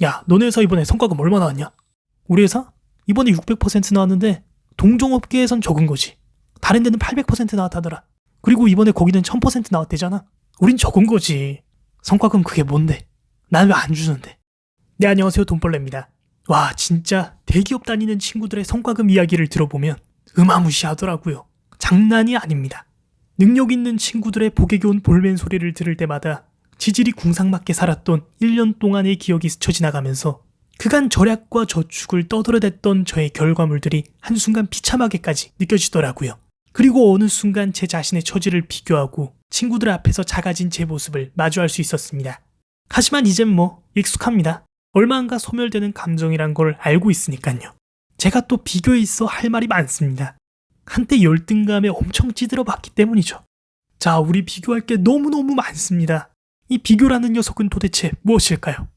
야, 너네 회사 이번에 성과금 얼마 나왔냐? 우리 회사? 이번에 600% 나왔는데 동종업계에선 적은 거지. 다른 데는 800% 나왔다더라. 그리고 이번에 거기는 1000% 나왔대잖아. 우린 적은 거지. 성과금 그게 뭔데? 난 왜 안 주는데? 네, 안녕하세요. 돈벌레입니다. 와, 진짜 대기업 다니는 친구들의 성과금 이야기를 들어보면 어마무시하더라고요. 장난이 아닙니다. 능력 있는 친구들의 복에 겨운 볼멘 소리를 들을 때마다 지질이 궁상맞게 살았던 1년 동안의 기억이 스쳐 지나가면서 그간 절약과 저축을 떠들어댔던 저의 결과물들이 한순간 비참하게까지 느껴지더라고요. 그리고 어느 순간 제 자신의 처지를 비교하고 친구들 앞에서 작아진 제 모습을 마주할 수 있었습니다. 하지만 이젠 익숙합니다. 얼마 안가 소멸되는 감정이란 걸 알고 있으니까요. 제가 또 비교에 있어 할 말이 많습니다. 한때 열등감에 엄청 찌들어 봤기 때문이죠. 자, 우리 비교할 게 너무너무 많습니다. 이 비교라는 녀석은 도대체 무엇일까요?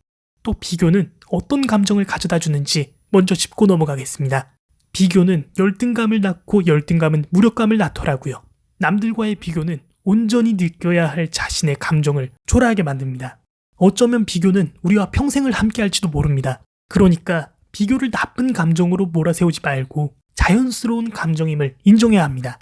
또 비교는 어떤 감정을 가져다 주는지 먼저 짚고 넘어가겠습니다. 비교는 열등감을 낳고 열등감은 무력감을 낳더라고요. 남들과의 비교는 온전히 느껴야 할 자신의 감정을 초라하게 만듭니다. 어쩌면 비교는 우리와 평생을 함께 할지도 모릅니다. 그러니까 비교를 나쁜 감정으로 몰아세우지 말고 자연스러운 감정임을 인정해야 합니다.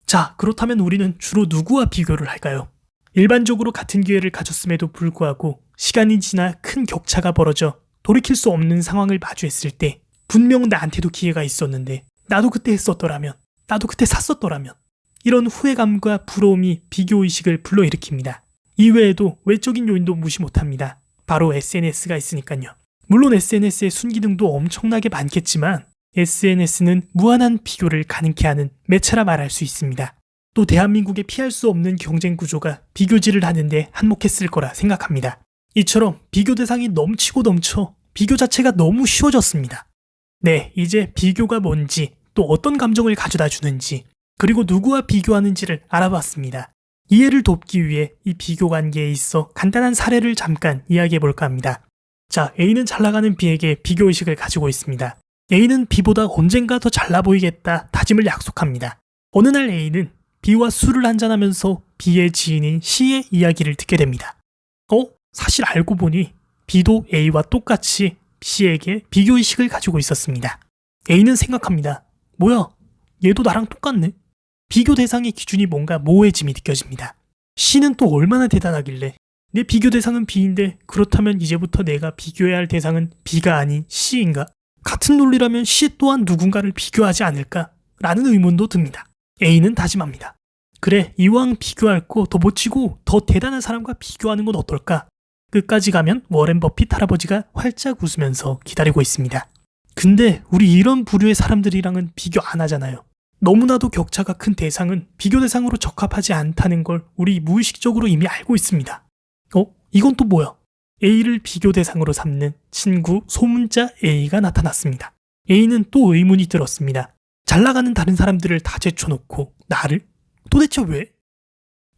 자, 그렇다면 우리는 주로 누구와 비교를 할까요? 일반적으로 같은 기회를 가졌음에도 불구하고 시간이 지나 큰 격차가 벌어져 돌이킬 수 없는 상황을 마주했을 때 분명 나한테도 기회가 있었는데 나도 그때 했었더라면, 나도 그때 샀었더라면 이런 후회감과 부러움이 비교의식을 불러일으킵니다. 이외에도 외적인 요인도 무시 못합니다. 바로 SNS가 있으니까요. 물론 SNS의 순기능도 엄청나게 많겠지만 SNS는 무한한 비교를 가능케 하는 매체라 말할 수 있습니다. 또 대한민국에 피할 수 없는 경쟁 구조가 비교질을 하는데 한몫했을 거라 생각합니다. 이처럼 비교 대상이 넘치고 넘쳐 비교 자체가 너무 쉬워졌습니다. 네, 이제 비교가 뭔지 또 어떤 감정을 가져다 주는지 그리고 누구와 비교하는지를 알아봤습니다. 이해를 돕기 위해 이 비교 관계에 있어 간단한 사례를 잠깐 이야기해 볼까 합니다. 자, A는 잘 나가는 B에게 비교의식을 가지고 있습니다. A는 B보다 언젠가 더 잘나 보이겠다 다짐을 약속합니다. 어느 날 A는 B와 술을 한잔하면서 B의 지인인 C의 이야기를 듣게 됩니다. 사실 알고 보니 B도 A와 똑같이 C에게 비교의식을 가지고 있었습니다. A는 생각합니다. 뭐야, 얘도 나랑 똑같네. 비교 대상의 기준이 뭔가 모호해짐이 느껴집니다. C는 또 얼마나 대단하길래 내 비교 대상은 B인데 그렇다면 이제부터 내가 비교해야 할 대상은 B가 아닌 C인가? 같은 논리라면 C 또한 누군가를 비교하지 않을까? 라는 의문도 듭니다. A는 다짐합니다. 그래, 이왕 비교할 거 더 멋지고 더 대단한 사람과 비교하는 건 어떨까? 끝까지 가면 워렌 버핏 할아버지가 활짝 웃으면서 기다리고 있습니다. 근데 우리 이런 부류의 사람들이랑은 비교 안 하잖아요. 너무나도 격차가 큰 대상은 비교 대상으로 적합하지 않다는 걸 우리 무의식적으로 이미 알고 있습니다. 이건 또 뭐야? A를 비교 대상으로 삼는 친구 소문자 A가 나타났습니다. A는 또 의문이 들었습니다. 잘 나가는 다른 사람들을 다 제쳐놓고 나를? 도대체 왜?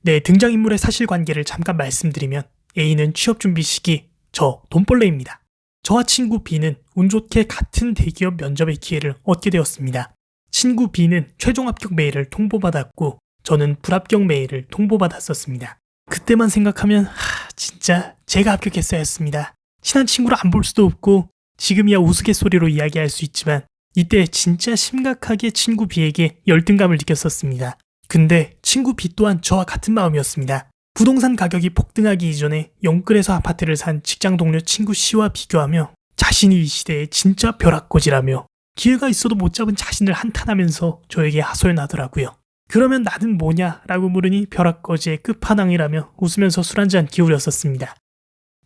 네, 등장인물의 사실관계를 잠깐 말씀드리면 A는 취업준비 시기 저 돈벌레입니다. 저와 친구 B는 운 좋게 같은 대기업 면접의 기회를 얻게 되었습니다. 친구 B는 최종 합격 메일을 통보받았고 저는 불합격 메일을 통보받았었습니다. 그때만 생각하면 진짜 제가 합격했어야 했습니다. 친한 친구를 안 볼 수도 없고 지금이야 우스갯소리로 이야기할 수 있지만 이때 진짜 심각하게 친구 B에게 열등감을 느꼈었습니다. 근데 친구 B 또한 저와 같은 마음이었습니다. 부동산 가격이 폭등하기 이전에 영끌에서 아파트를 산 직장 동료 친구 C와 비교하며 자신이 이 시대의 진짜 벼락거지라며 기회가 있어도 못 잡은 자신을 한탄하면서 저에게 하소연하더라고요. 그러면 나는 뭐냐? 라고 물으니 벼락거지의 끝판왕이라며 웃으면서 술 한잔 기울였었습니다.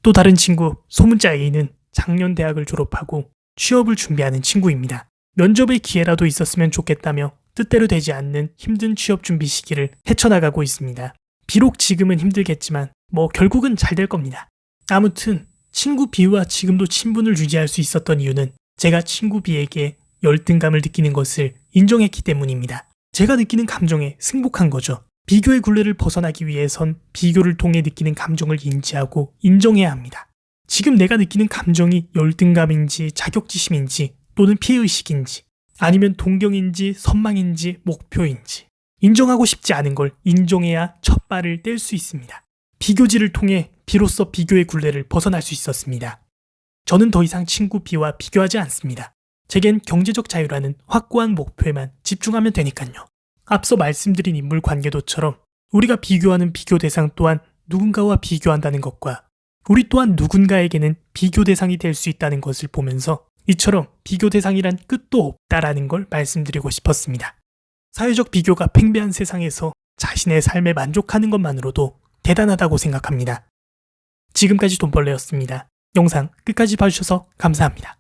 또 다른 친구 소문자 A는 작년 대학을 졸업하고 취업을 준비하는 친구입니다. 면접의 기회라도 있었으면 좋겠다며 뜻대로 되지 않는 힘든 취업 준비 시기를 헤쳐나가고 있습니다. 비록 지금은 힘들겠지만 결국은 잘 될 겁니다. 아무튼 친구 B와 지금도 친분을 유지할 수 있었던 이유는 제가 친구 B에게 열등감을 느끼는 것을 인정했기 때문입니다. 제가 느끼는 감정에 승복한 거죠. 비교의 굴레를 벗어나기 위해선 비교를 통해 느끼는 감정을 인지하고 인정해야 합니다. 지금 내가 느끼는 감정이 열등감인지 자격지심인지 또는 피해의식인지 아니면 동경인지 선망인지 목표인지 인정하고 싶지 않은 걸 인정해야 첫 발을 뗄 수 있습니다. 비교질을 통해 비로소 비교의 굴레를 벗어날 수 있었습니다. 저는 더 이상 친구 B와 비교하지 않습니다. 제겐 경제적 자유라는 확고한 목표에만 집중하면 되니까요. 앞서 말씀드린 인물 관계도처럼 우리가 비교하는 비교 대상 또한 누군가와 비교한다는 것과 우리 또한 누군가에게는 비교 대상이 될 수 있다는 것을 보면서 이처럼 비교 대상이란 끝도 없다라는 걸 말씀드리고 싶었습니다. 사회적 비교가 팽배한 세상에서 자신의 삶에 만족하는 것만으로도 대단하다고 생각합니다. 지금까지 돈벌레였습니다. 영상 끝까지 봐주셔서 감사합니다.